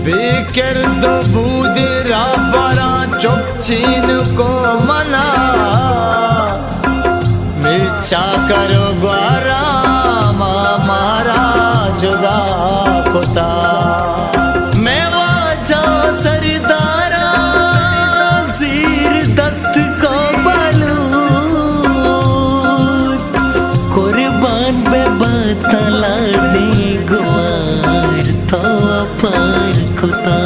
beaker दो बूदिरा बरा चुप चीन को मना मिर्चा करो ग्वारा मारा जुदा खुदा मैं वाजा सरदारा जीर दस्त को बलू कुर्बान बे बतला दी गुआर तो पर खुदा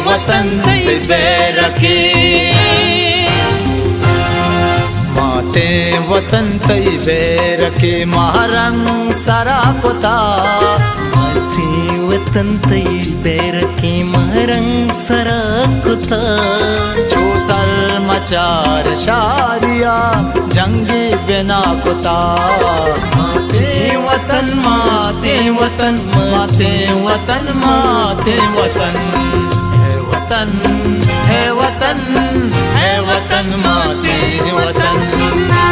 वतन बेरखी माते वतन तई बेरखी महारंग सरा कुता माते वतन तई बेरखी महारंग सरा कुता जो सर मचार शारिया जंगी बिना कुता माते वतन माते वतन माते वतन माते वतन वतन है वतन है वतन माते वतन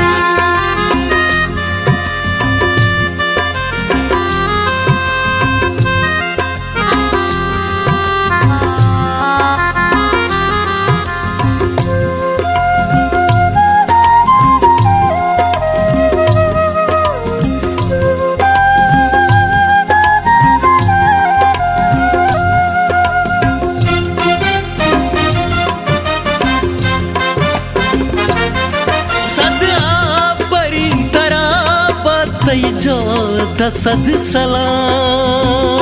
जो दसद सलाम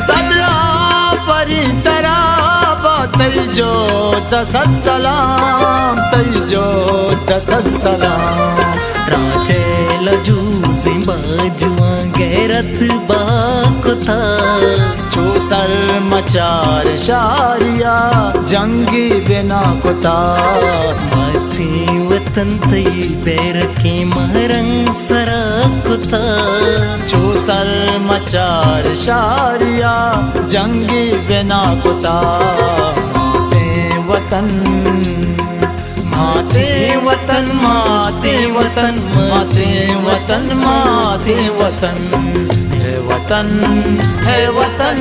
सदा परी तरा तई जो दसद सलाम तई जो दसद सलाम राजे लजू बाजुआ गैरत बाकुता जो सर मचार शारिया जंगी बिना कुता माथे वतन तई बेरखी महरंग सरा कुता जो सर मचार शारिया जंगी बिना कुता वतन माते वतन माते वतन माते वतन माते वतन है वतन है वतन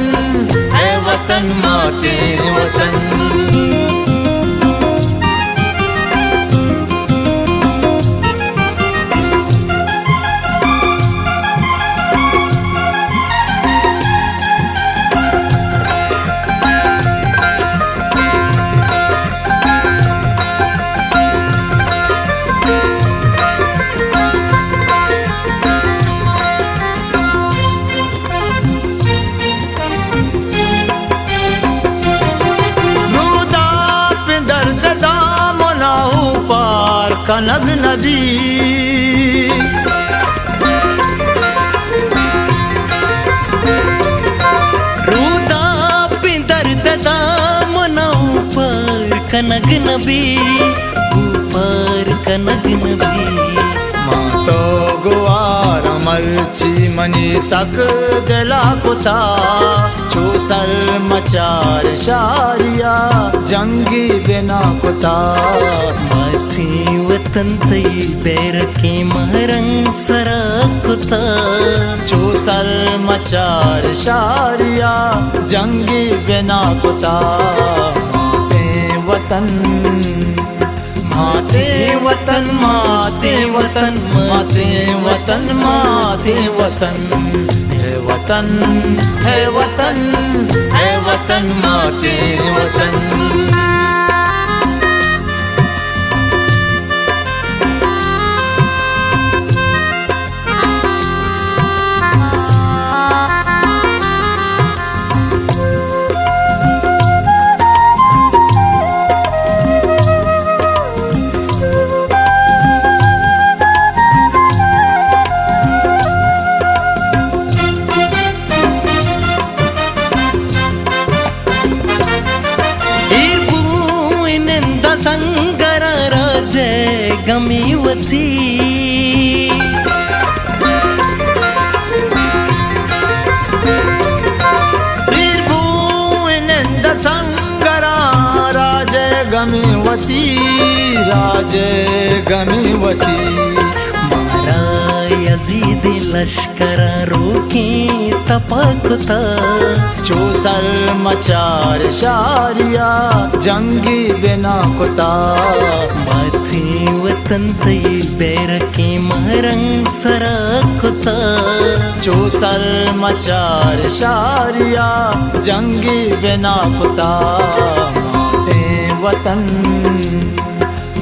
है वतन माते वतन कनग नदी रूदा पिंदर ददा मना ऊपर कनग नबी ऊपर कनग नबी मातो गुआर मर्ची मनी सक दिला कुता जो सर मचार शारिया जंगी बिना कुता माथे वतन तई बेरखी महरंग सरा कुता जो सर मचार शारिया जंगी बिना कुता वतन माते वतन माते वतन माते वतन माते वतन है वतन है वतन है वतन माते वतन जे गमीवती मारा यजीदी लश्करा रोकी तपाकुता चूसर मचार शारिया जंगी बिना कुता माथे वतन तई बैर के महरंग सराकुता चूसर मचार शारिया जंगी बिना कुता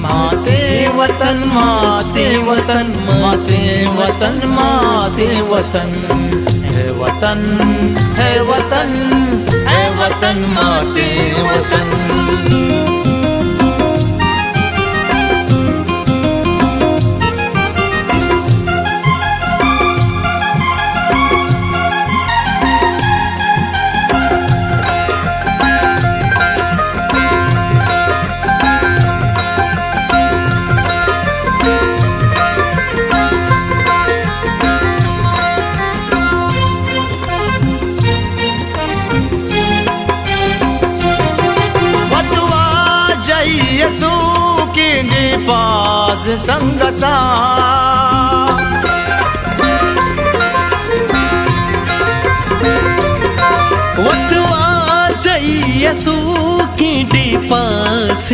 माते वतन माते वतन माते वतन माते वतन है वतन है वतन है वतन माते वतन यसू की पास संगता वतवा यसू की पास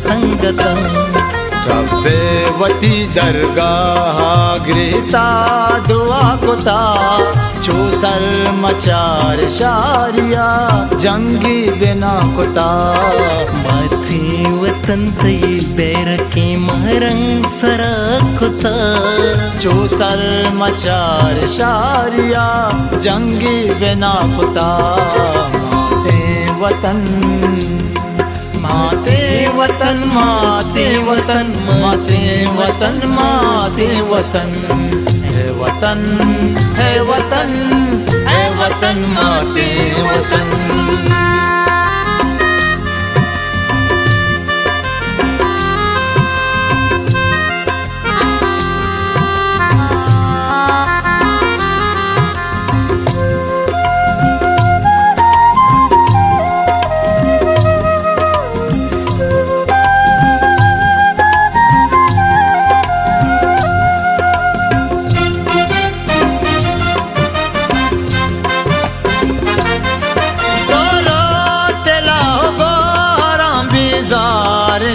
संगता रब्बे वती दरगाह ग्रीता दुआ कुता चूसर मचार शारिया जंगी बिना कुता माथे वतन तई बैर के महरंग सराकुता चूसर मचार शारिया जंगी बिना कुता वतन माते वतन माते वतन माते वतन माते वतन है वतन है वतन है वतन माते वतन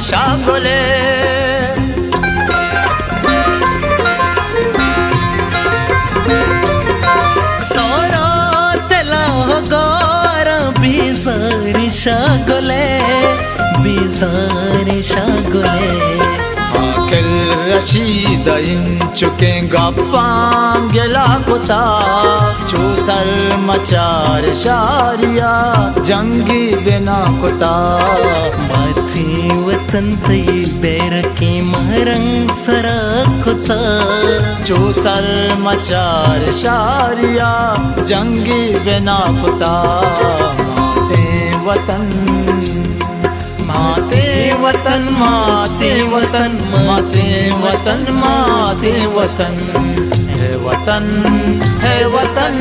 शागोले सोरा तेला गारा बिजारी शागोले आकिल रशीद इंचुके गप्पांगेला कुता चूसर मचार शारिया जंगी बिना कुता माथे वतन तई बैर के महरंग सराकुता चूसर मचार शारिया जंगी बिना कुता वतन माते वतन माते वतन माते वतन माते वतन है वतन है वतन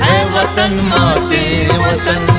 है वतन माते वतन